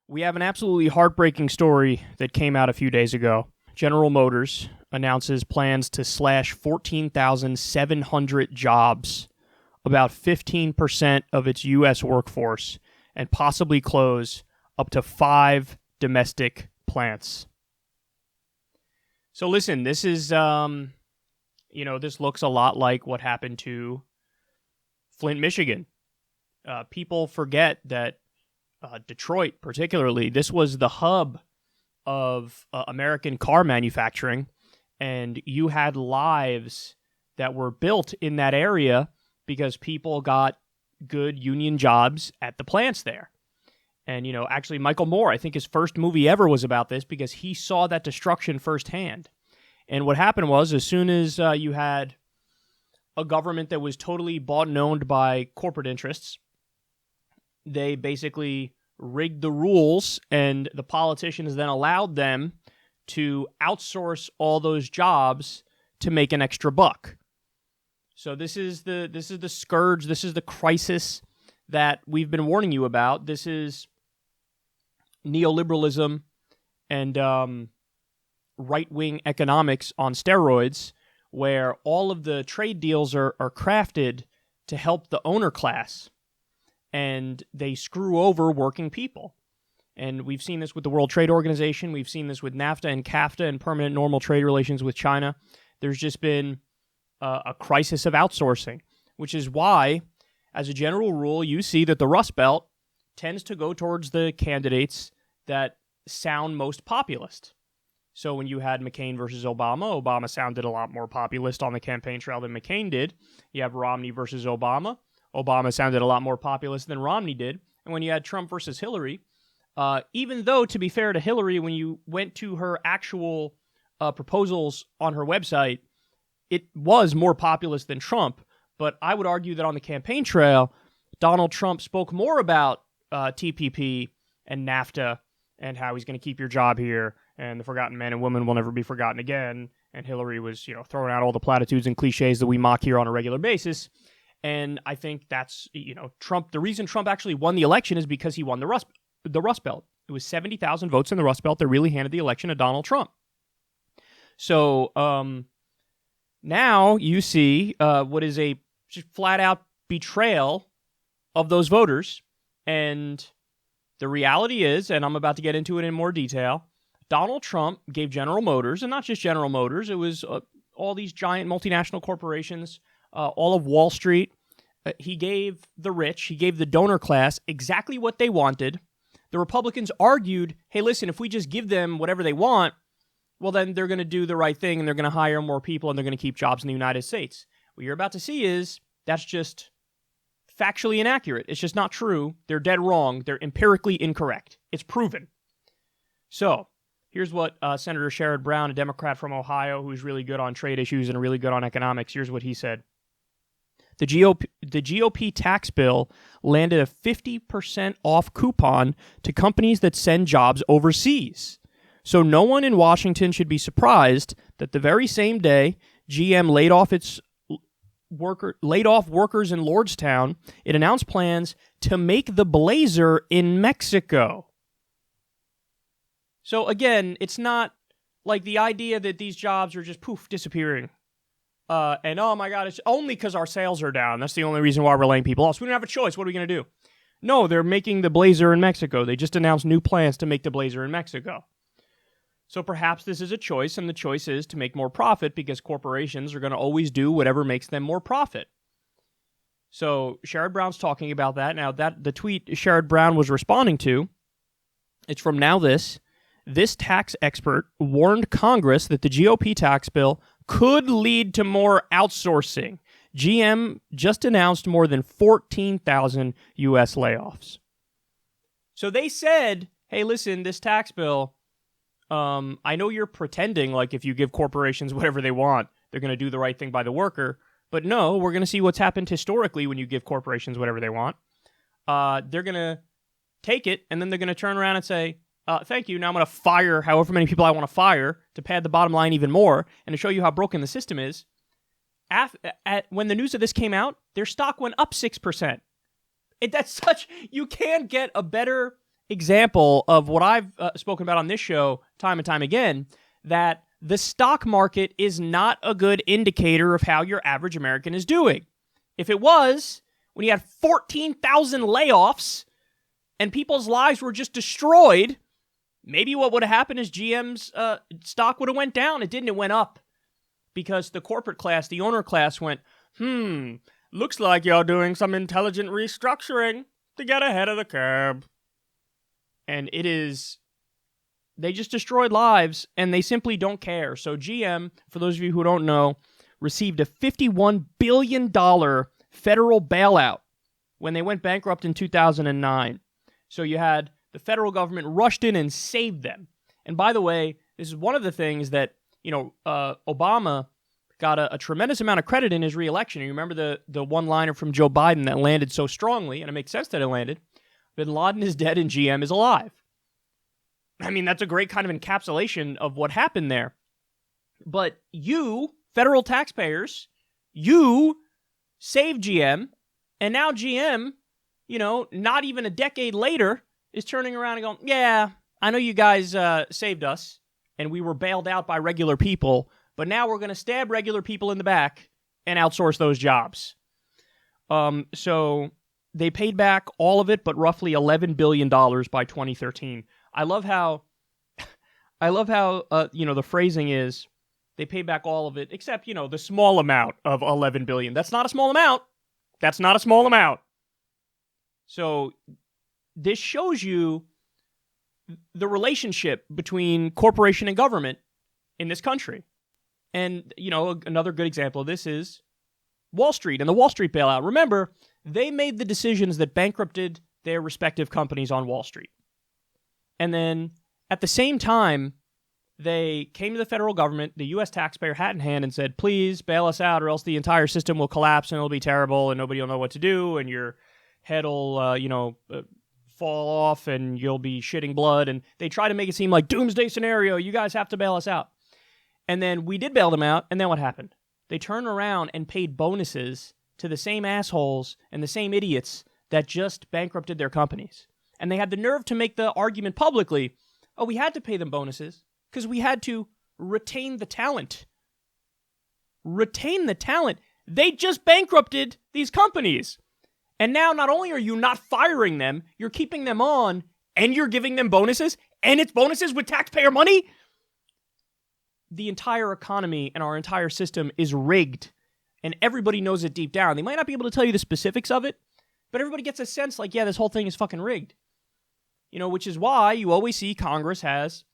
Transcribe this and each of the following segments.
We have an absolutely heartbreaking story that came out a few days ago. General Motors announces plans to slash 14,700 jobs, about 15% of its U.S. workforce, and possibly close up to 5 domestic plants. So listen, this is, this looks a lot like what happened to Flint, Michigan. People forget that Detroit, particularly, this was the hub of American car manufacturing, and you had lives that were built in that area because people got good union jobs at the plants there. And, actually, Michael Moore, I think his first movie ever was about this because he saw that destruction firsthand. And what happened was, as soon as you had a government that was totally bought and owned by corporate interests, they basically rigged the rules, and the politicians then allowed them to outsource all those jobs to make an extra buck. So this is the scourge, this is the crisis that we've been warning you about. This is neoliberalism and right-wing economics on steroids, where all of the trade deals are crafted to help the owner class, and they screw over working people. And we've seen this with the World Trade Organization. We've seen this with NAFTA and CAFTA and permanent normal trade relations with China. There's just been a crisis of outsourcing, which is why, as a general rule, you see that the Rust Belt tends to go towards the candidates that sound most populist. So when you had McCain versus Obama, Obama sounded a lot more populist on the campaign trail than McCain did. You have Romney versus Obama. Obama sounded a lot more populist than Romney did. And when you had Trump versus Hillary, even though, to be fair to Hillary, when you went to her actual proposals on her website, it was more populist than Trump. But I would argue that on the campaign trail, Donald Trump spoke more about TPP and NAFTA and how he's going to keep your job here, and the forgotten man and woman will never be forgotten again. And Hillary was, throwing out all the platitudes and cliches that we mock here on a regular basis. And I think that's, Trump. The reason Trump actually won the election is because he won the Rust Belt. It was 70,000 votes in the Rust Belt that really handed the election to Donald Trump. So now you see what is a just flat-out betrayal of those voters. And the reality is, and I'm about to get into it in more detail, Donald Trump gave General Motors, and not just General Motors, it was all these giant multinational corporations, all of Wall Street. He gave the rich, he gave the donor class exactly what they wanted. The Republicans argued, hey, listen, if we just give them whatever they want, well, then they're going to do the right thing, and they're going to hire more people, and they're going to keep jobs in the United States. What you're about to see is that's just factually inaccurate. It's just not true. They're dead wrong. They're empirically incorrect. It's proven. So here's what Senator Sherrod Brown, a Democrat from Ohio, who's really good on trade issues and really good on economics, here's what he said. The GOP tax bill landed a 50% off coupon to companies that send jobs overseas. So no one in Washington should be surprised that the very same day GM laid off workers in Lordstown, it announced plans to make the Blazer in Mexico. So again, it's not like the idea that these jobs are just disappearing. And oh my God, it's only because our sales are down. That's the only reason why we're laying people off. So we don't have a choice. What are we going to do? No, they're making the Blazer in Mexico. They just announced new plans to make the Blazer in Mexico. So perhaps this is a choice, and the choice is to make more profit because corporations are going to always do whatever makes them more profit. So Sherrod Brown's talking about that. Now, that the tweet Sherrod Brown was responding to, it's from Now This. This tax expert warned Congress that the GOP tax bill could lead to more outsourcing. GM just announced more than 14,000 U.S. layoffs. So they said, hey, listen, this tax bill, I know you're pretending like if you give corporations whatever they want, they're going to do the right thing by the worker. But no, we're going to see what's happened historically when you give corporations whatever they want. They're going to take it, and then they're going to turn around and say, thank you. Now I'm going to fire however many people I want to fire to pad the bottom line even more. And to show you how broken the system is, when the news of this came out, their stock went up 6%. That's such, you can't get a better example of what I've spoken about on this show time and time again, that the stock market is not a good indicator of how your average American is doing. If it was, when you had 14,000 layoffs and people's lives were just destroyed, maybe what would have happened is GM's stock would have went down. It didn't. It went up because the corporate class, the owner class went, looks like you're doing some intelligent restructuring to get ahead of the curve. And they just destroyed lives, and they simply don't care. So GM, for those of you who don't know, received a $51 billion federal bailout when they went bankrupt in 2009. So you had the federal government rushed in and saved them. And by the way, this is one of the things that, Obama got a tremendous amount of credit in his reelection. You remember the one-liner from Joe Biden that landed so strongly, and it makes sense that it landed. Bin Laden is dead and GM is alive. I mean, that's a great kind of encapsulation of what happened there. But you, federal taxpayers, you saved GM, and now GM, not even a decade later, is turning around and going, yeah, I know you guys saved us, and we were bailed out by regular people, but now we're going to stab regular people in the back and outsource those jobs. So they paid back all of it, but roughly $11 billion by 2013. I love how, the phrasing is they paid back all of it, except, the small amount of $11 billion. That's not a small amount. That's not a small amount. So this shows you the relationship between corporation and government in this country. And, another good example of this is Wall Street and the Wall Street bailout. Remember, they made the decisions that bankrupted their respective companies on Wall Street. And then at the same time, they came to the federal government, the U.S. taxpayer, hat in hand, and said, please bail us out or else the entire system will collapse and it'll be terrible and nobody will know what to do and your head will, fall off and you'll be shitting blood. And they try to make it seem like doomsday scenario. You guys have to bail us out. And then we did bail them out. And then what happened? They turned around and paid bonuses to the same assholes and the same idiots that just bankrupted their companies. And they had the nerve to make the argument publicly, oh, we had to pay them bonuses because we had to retain the talent. Retain the talent. They just bankrupted these companies. And now not only are you not firing them, you're keeping them on and you're giving them bonuses, and it's bonuses with taxpayer money? The entire economy and our entire system is rigged, and everybody knows it deep down. They might not be able to tell you the specifics of it, but everybody gets a sense like, yeah, this whole thing is fucking rigged. Which is why you always see Congress has,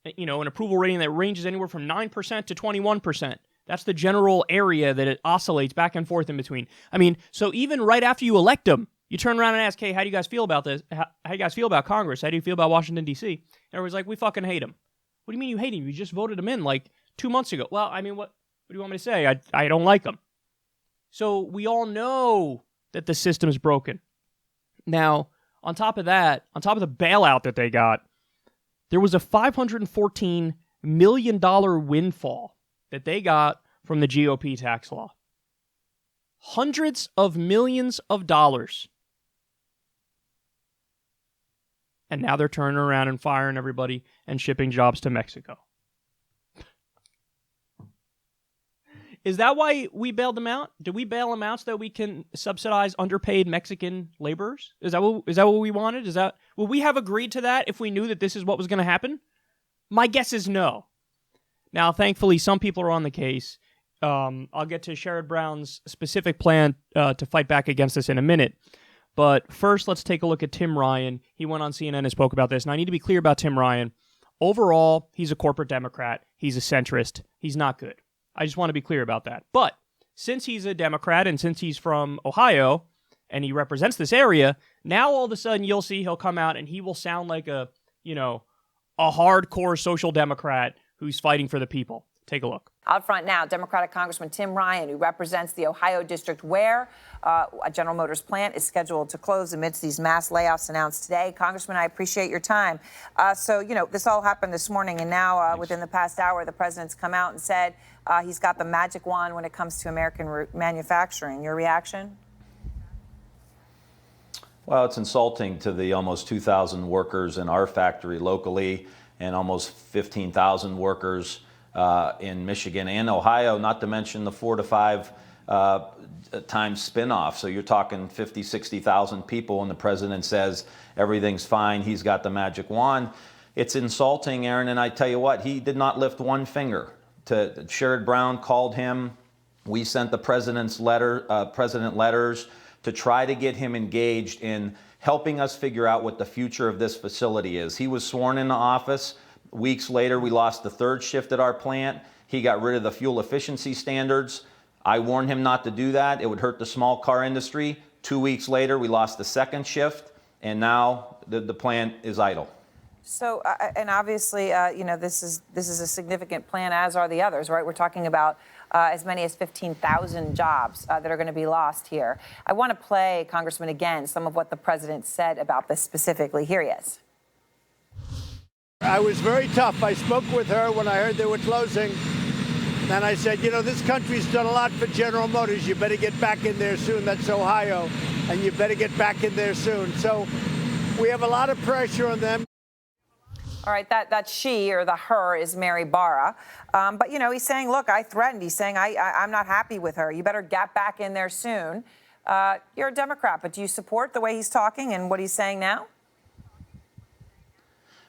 an approval rating that ranges anywhere from 9% to 21%. That's the general area that it oscillates back and forth in between. I mean, so even right after you elect them, you turn around and ask, hey, how do you guys feel about this? How do you guys feel about Congress? How do you feel about Washington, D.C.? Everybody's like, we fucking hate them. What do you mean you hate him? You just voted him in like 2 months ago. Well, I mean, what do you want me to say? I don't like them. So we all know that the system is broken. Now, on top of that, on top of the bailout that they got, there was a $514 million windfall that they got from the GOP tax law. Hundreds of millions of dollars. And now they're turning around and firing everybody and shipping jobs to Mexico. Is that why we bailed them out? Did we bail them out so that we can subsidize underpaid Mexican laborers? Is that what we wanted? Would we have agreed to that if we knew that this is what was going to happen? My guess is no. Now, thankfully, some people are on the case. I'll get to Sherrod Brown's specific plan to fight back against this in a minute. But first, let's take a look at Tim Ryan. He went on CNN and spoke about this. And I need to be clear about Tim Ryan. Overall, he's a corporate Democrat. He's a centrist. He's not good. I just want to be clear about that. But since he's a Democrat and since he's from Ohio and he represents this area, now all of a sudden you'll see he'll come out and he will sound like a hardcore social democrat who's fighting for the people. Take a look. Out front now, Democratic Congressman Tim Ryan, who represents the Ohio district where a General Motors plant is scheduled to close amidst these mass layoffs announced today. Congressman, I appreciate your time. This all happened this morning, and now within the past hour, the president's come out and said he's got the magic wand when it comes to American manufacturing. Your reaction? Well, it's insulting to the almost 2,000 workers in our factory locally and almost 15,000 workers in Michigan and Ohio, not to mention the 4 to 5 times spinoff. So you're talking 50, 60,000 people, and the president says everything's fine, he's got the magic wand. It's insulting, Aaron, and I tell you what, he did not lift one finger. Sherrod Brown called him. We sent the president letters to try to get him engaged in helping us figure out what the future of this facility is. He was sworn into office. Weeks later, we lost the third shift at our plant. He got rid of the fuel efficiency standards. I warned him not to do that. It would hurt the small car industry. 2 weeks later, we lost the second shift, and now the plant is idle. So, and obviously, this is a significant plan, as are the others, right? We're talking about as many as 15,000 jobs that are going to be lost here. I want to play, Congressman, again, some of what the president said about this specifically. Here he is. I was very tough. I spoke with her when I heard they were closing. And I said, this country's done a lot for General Motors. You better get back in there soon. That's Ohio. And you better get back in there soon. So we have a lot of pressure on them. All right, that she or the her is Mary Barra. But, he's saying, look, I threatened. He's saying, I'm not happy with her. You better get back in there soon. You're a Democrat, but do you support the way he's talking and what he's saying now?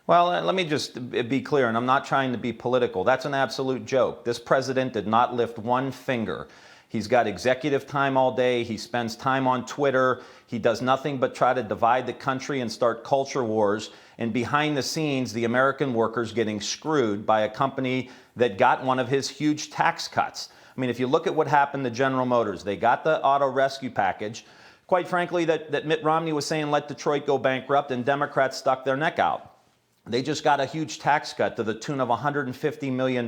Well, let me just be clear, and I'm not trying to be political. That's an absolute joke. This president did not lift one finger. He's got executive time all day. He spends time on Twitter. He does nothing but try to divide the country and start culture wars. And behind the scenes, the American workers getting screwed by a company that got one of his huge tax cuts. I mean, if you look at what happened to General Motors, they got the auto rescue package. Quite frankly, that Mitt Romney was saying, let Detroit go bankrupt, and Democrats stuck their neck out. They just got a huge tax cut to the tune of $150 million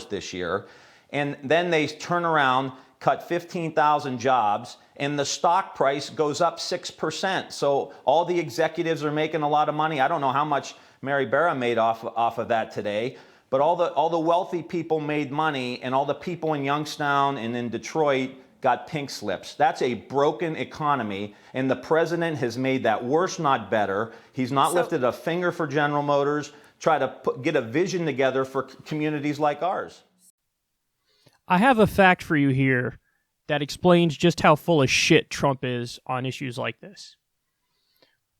this year. And then they turn around, cut 15,000 jobs, and the stock price goes up 6%. So all the executives are making a lot of money. I don't know how much Mary Barra made off of that today, but all the wealthy people made money, and all the people in Youngstown and in Detroit got pink slips. That's a broken economy, and the president has made that worse, not better. He's not lifted a finger for General Motors, try to get a vision together for communities like ours. I have a fact for you here that explains just how full of shit Trump is on issues like this.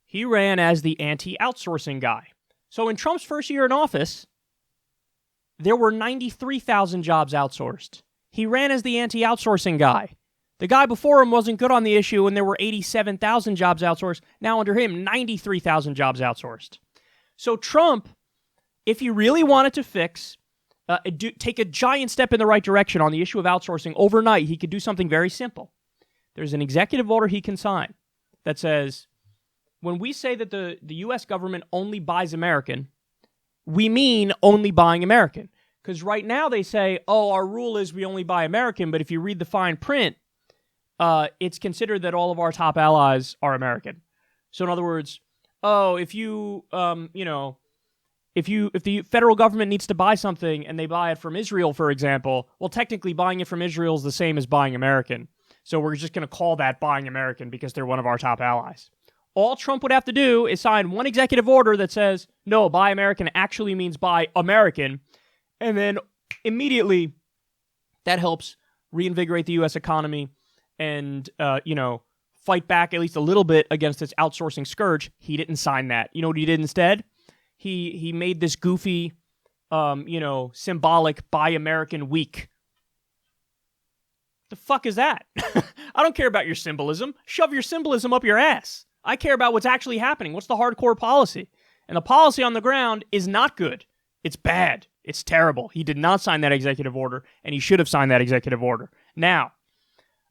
He ran as the anti-outsourcing guy. So in Trump's first year in office, there were 93,000 jobs outsourced. He ran as the anti-outsourcing guy. The guy before him wasn't good on the issue, and there were 87,000 jobs outsourced. Now under him, 93,000 jobs outsourced. So Trump, if he really wanted to take a giant step in the right direction on the issue of outsourcing overnight, he could do something very simple. There's an executive order he can sign that says, when we say that the U.S. government only buys American, we mean only buying American. Because right now they say, our rule is we only buy American, but if you read the fine print, it's considered that all of our top allies are American. So in other words, if the federal government needs to buy something and they buy it from Israel, for example, well, technically buying it from Israel is the same as buying American. So we're just going to call that buying American because they're one of our top allies. All Trump would have to do is sign one executive order that says, no, buy American actually means buy American. And then immediately that helps reinvigorate the U.S. economy and, fight back at least a little bit against this outsourcing scourge. He didn't sign that. You know what he did instead? He made this goofy, symbolic Buy American Week. The fuck is that? I don't care about your symbolism. Shove your symbolism up your ass. I care about what's actually happening. What's the hardcore policy? And the policy on the ground is not good. It's bad. It's terrible. He did not sign that executive order, and he should have signed that executive order. Now,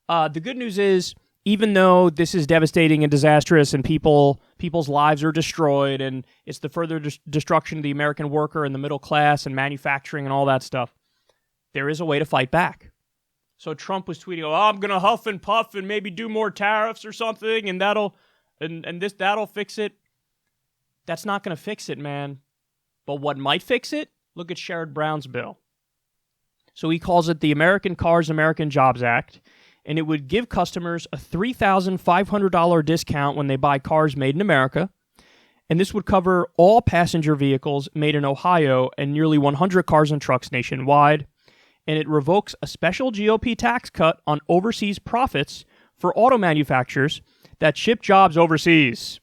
the good news is, even though this is devastating and disastrous and people's lives are destroyed and it's the further destruction of the American worker and the middle class and manufacturing and all that stuff, there is a way to fight back. So Trump was tweeting, I'm going to huff and puff and maybe do more tariffs or something, and that'll fix it. That's not going to fix it, man. But what might fix it? Look at Sherrod Brown's bill. So he calls it the American Cars, American Jobs Act. and it would give customers a $3,500 discount when they buy cars made in America. And this would cover all passenger vehicles made in Ohio and nearly 100 cars and trucks nationwide. And it revokes a special GOP tax cut on overseas profits for auto manufacturers that ship jobs overseas.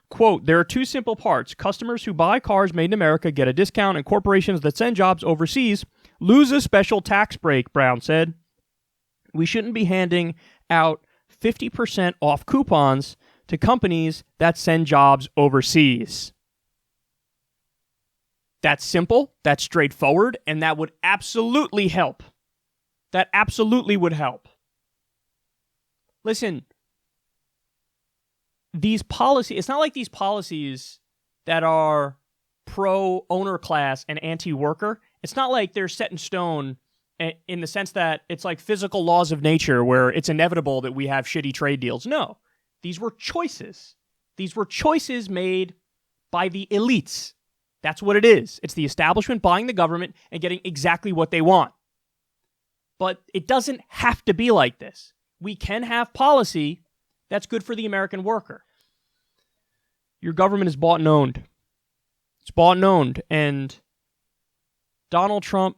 Quote, there are two simple parts. Customers who buy cars made in America get a discount, and corporations that send jobs overseas lose a special tax break, Brown said. We shouldn't be handing out 50% off coupons to companies that send jobs overseas. That's simple, that's straightforward, and that would absolutely help. That absolutely would help. Listen, these policies, it's not like these policies that are pro-owner class and anti-worker. It's not like they're set in stone in the sense that it's like physical laws of nature where it's inevitable that we have shitty trade deals. No, these were choices. These were choices made by the elites. That's what it is. It's the establishment buying the government and getting exactly what they want. But it doesn't have to be like this. We can have policy that's good for the American worker. Your government is bought and owned. It's bought and owned. And Donald Trump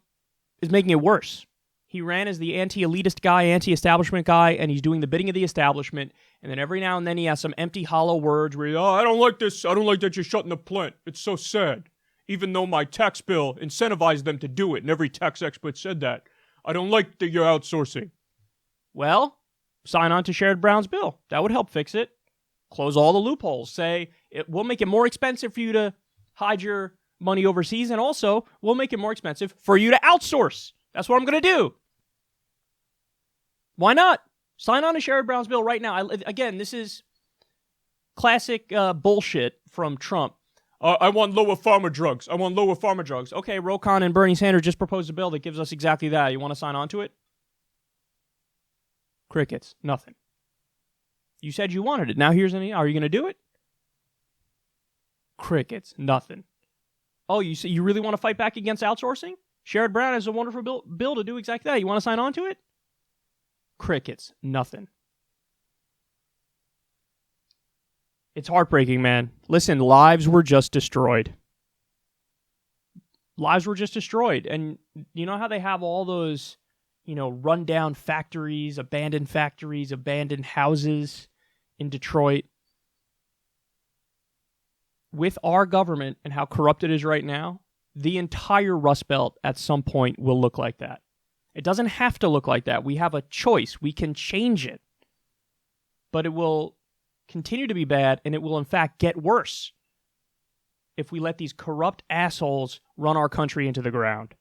is making it worse. He ran as the anti-elitist guy, anti-establishment guy, and he's doing the bidding of the establishment. And then every now and then he has some empty, hollow words where, I don't like this. I don't like that you're shutting the plant. It's so sad. Even though my tax bill incentivized them to do it, and every tax expert said that. I don't like that you're outsourcing. Well, sign on to Sherrod Brown's bill. That would help fix it. Close all the loopholes. Say, we'll make it more expensive for you to hide your money overseas, and also we'll make it more expensive for you to outsource. That's what I'm going to do. Why not? Sign on to Sherrod Brown's bill right now. Again, this is classic bullshit from Trump. I want lower pharma drugs. I want lower pharma drugs. Okay, Ro Khanna and Bernie Sanders just proposed a bill that gives us exactly that. You want to sign on to it? Crickets. Nothing. You said you wanted it. Now here's any. Are you going to do it? Crickets. Nothing. Oh, you really want to fight back against outsourcing? Sherrod Brown has a wonderful bill to do exactly that. You want to sign on to it? Crickets. Nothing. It's heartbreaking, man. Listen, lives were just destroyed. Lives were just destroyed. And you know how they have all those, rundown factories, abandoned houses in Detroit? With our government and how corrupt it is right now, the entire Rust Belt at some point will look like that. It doesn't have to look like that. We have a choice. We can change it. But it will continue to be bad, and it will in fact get worse if we let these corrupt assholes run our country into the ground.